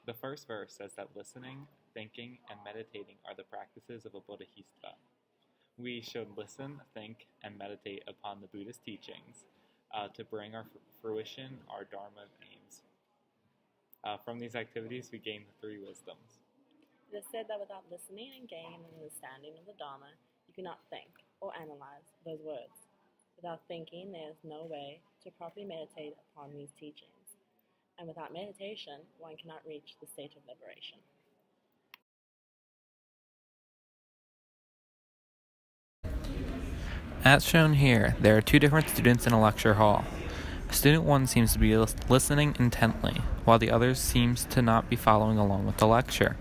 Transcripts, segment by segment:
The first verse says that listening, thinking, and meditating are the practices of a Buddhista. We should listen, think, and meditate upon the Buddhist teachings to bring our fruition our Dharma aims. From these activities, we gain the three wisdoms. It is said that without listening and gaining an understanding of the Dharma, you cannot think or analyze those words. Without thinking, there is no way to properly meditate upon these teachings. And without meditation, one cannot reach the state of liberation. As shown here, there are two different students in a lecture hall. Student 1 seems to be listening intently, while the other seems to not be following along with the lecture.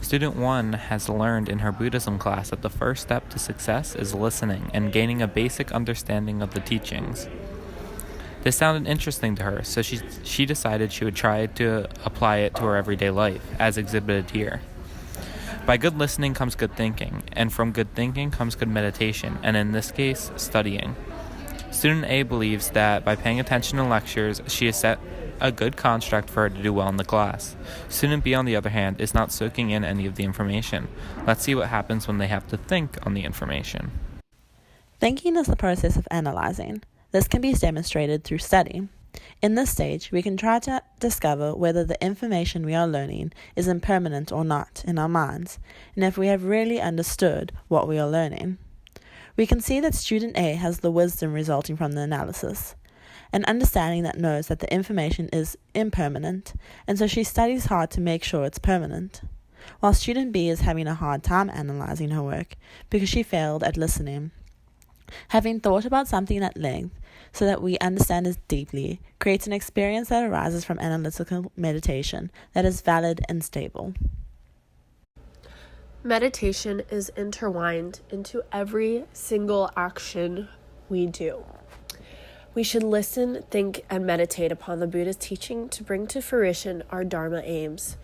Student 1 has learned in her Buddhism class that the first step to success is listening and gaining a basic understanding of the teachings. This sounded interesting to her, so she decided she would try to apply it to her everyday life, as exhibited here. By good listening comes good thinking, and from good thinking comes good meditation, and in this case, studying. Student A believes that by paying attention to lectures, she has set a good construct for her to do well in the class. Student B, on the other hand, is not soaking in any of the information. Let's see what happens when they have to think on the information. Thinking is the process of analyzing. This can be demonstrated through study. In this stage, we can try to discover whether the information we are learning is impermanent or not in our minds, and if we have really understood what we are learning. We can see that student A has the wisdom resulting from the analysis, an understanding that knows that the information is impermanent, and so she studies hard to make sure it's permanent, while student B is having a hard time analyzing her work because she failed at listening. Having thought about something at length so that we understand it deeply creates an experience that arises from analytical meditation that is valid and stable. Meditation is intertwined into every single action we do. We should listen, think, and meditate upon the Buddha's teaching to bring to fruition our Dharma aims.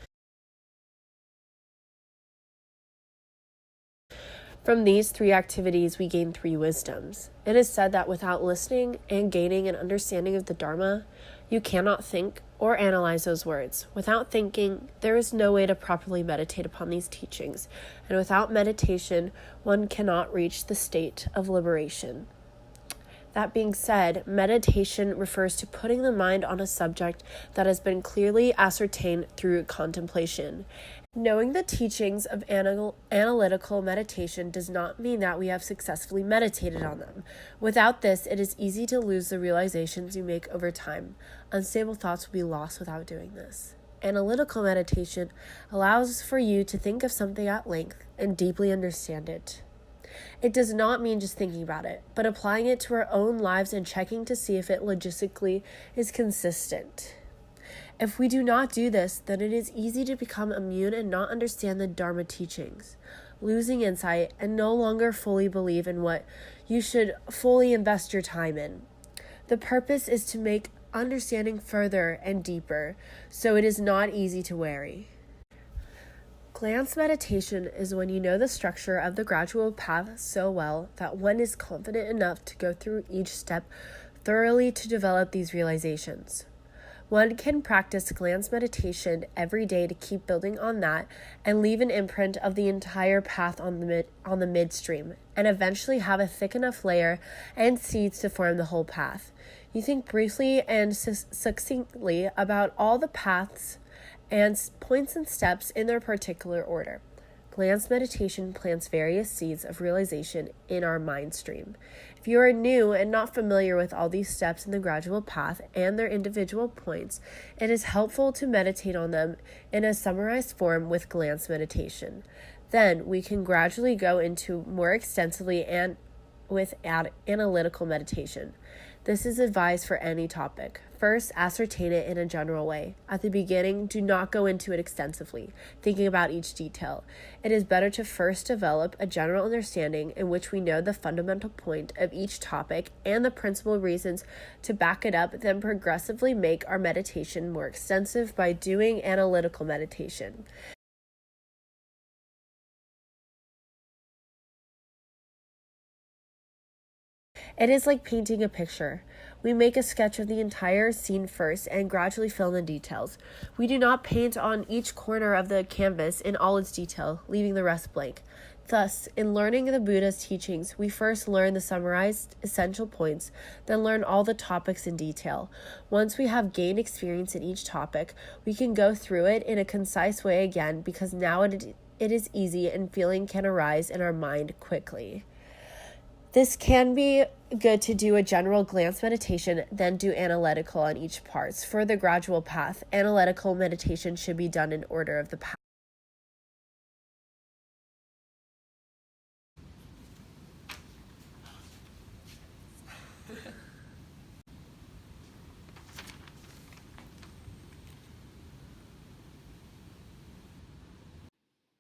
From these three activities, we gain three wisdoms. It is said that without listening and gaining an understanding of the Dharma, you cannot think or analyze those words. Without thinking, there is no way to properly meditate upon these teachings, and without meditation, one cannot reach the state of liberation. That being said, meditation refers to putting the mind on a subject that has been clearly ascertained through contemplation. Knowing the teachings of analytical meditation does not mean that we have successfully meditated on them. Without this, it is easy to lose the realizations you make over time. Unstable thoughts will be lost without doing this. Analytical meditation allows for you to think of something at length and deeply understand it. It does not mean just thinking about it, but applying it to our own lives and checking to see if it logistically is consistent. If we do not do this, then it is easy to become immune and not understand the Dharma teachings, losing insight and no longer fully believe in what you should fully invest your time in. The purpose is to make understanding further and deeper, so it is not easy to weary. Glance meditation is when you know the structure of the gradual path so well that one is confident enough to go through each step thoroughly to develop these realizations. One can practice glance meditation every day to keep building on that and leave an imprint of the entire path on the midstream, and eventually have a thick enough layer and seeds to form the whole path. You think briefly and succinctly about all the paths and points and steps in their particular order. Glance meditation plants various seeds of realization in our mind stream. If you are new and not familiar with all these steps in the gradual path and their individual points, it is helpful to meditate on them in a summarized form with glance meditation. Then we can gradually go into more extensively and with analytical meditation. This is advised for any topic. First, ascertain it in a general way. At the beginning, do not go into it extensively, thinking about each detail. It is better to first develop a general understanding in which we know the fundamental point of each topic and the principal reasons to back it up, then progressively make our meditation more extensive by doing analytical meditation. It is like painting a picture. We make a sketch of the entire scene first and gradually fill in the details. We do not paint on each corner of the canvas in all its detail, leaving the rest blank. Thus, in learning the Buddha's teachings, we first learn the summarized essential points, then learn all the topics in detail. Once we have gained experience in each topic, we can go through it in a concise way again because now it is easy and feeling can arise in our mind quickly. This can be good to do a general glance meditation, then do analytical on each parts. For the gradual path, analytical meditation should be done in order of the path.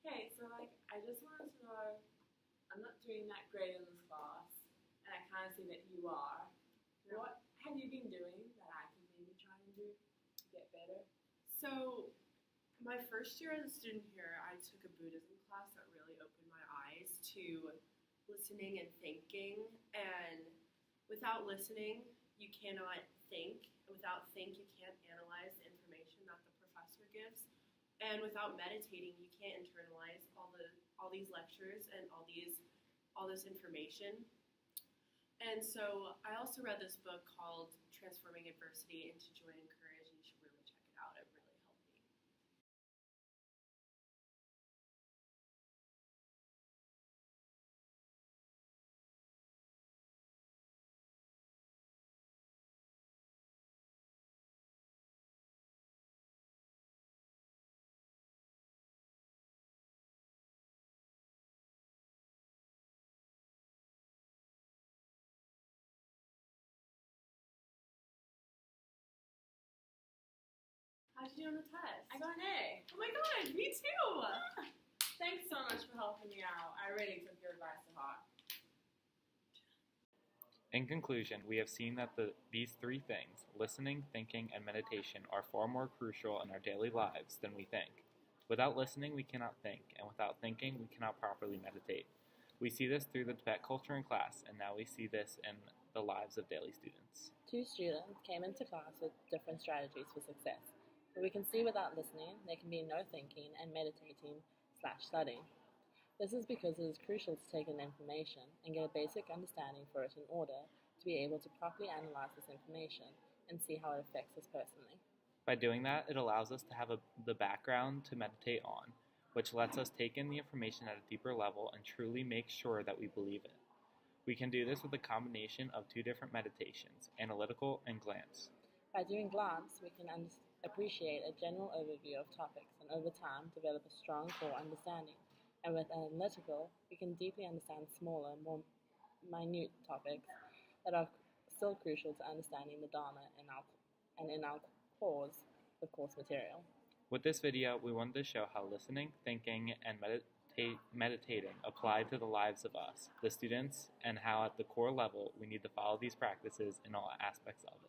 Hey, so I just wanted to know, I'm not doing that great in this class, and I kind of see that you are. What have you been doing that I can maybe try and do to get better? So, my first year as a student here, I took a Buddhism class that really opened my eyes to listening and thinking. And without listening, you cannot think. Without think, you can't analyze the information that the professor gives. And without meditating, you can't internalize all these lectures and all this information. And so I also read this book called Transforming Adversity into Joy and Courage, and you should really check it out. It really helped me. How'd you do on the test? I got an A. Oh my god, me too! Thanks so much for helping me out. I really took your advice to heart. In conclusion, we have seen that these three things, listening, thinking, and meditation, are far more crucial in our daily lives than we think. Without listening, we cannot think, and without thinking, we cannot properly meditate. We see this through the Tibet culture in class, and now we see this in the lives of daily students. 2 students came into class with different strategies for success, but we can see without listening, there can be no thinking and meditating/studying. This is because it is crucial to take in information and get a basic understanding for it in order to be able to properly analyze this information and see how it affects us personally. By doing that, it allows us to have the background to meditate on, which lets us take in the information at a deeper level and truly make sure that we believe it. We can do this with a combination of 2 different meditations, analytical and glance. By doing glance, we can appreciate a general overview of topics and over time develop a strong core understanding. And with analytical, we can deeply understand smaller, more minute topics that are still crucial to understanding the Dharma and in our course material. With this video, we wanted to show how listening, thinking, and meditating apply to the lives of us, the students, and how at the core level we need to follow these practices in all aspects of it.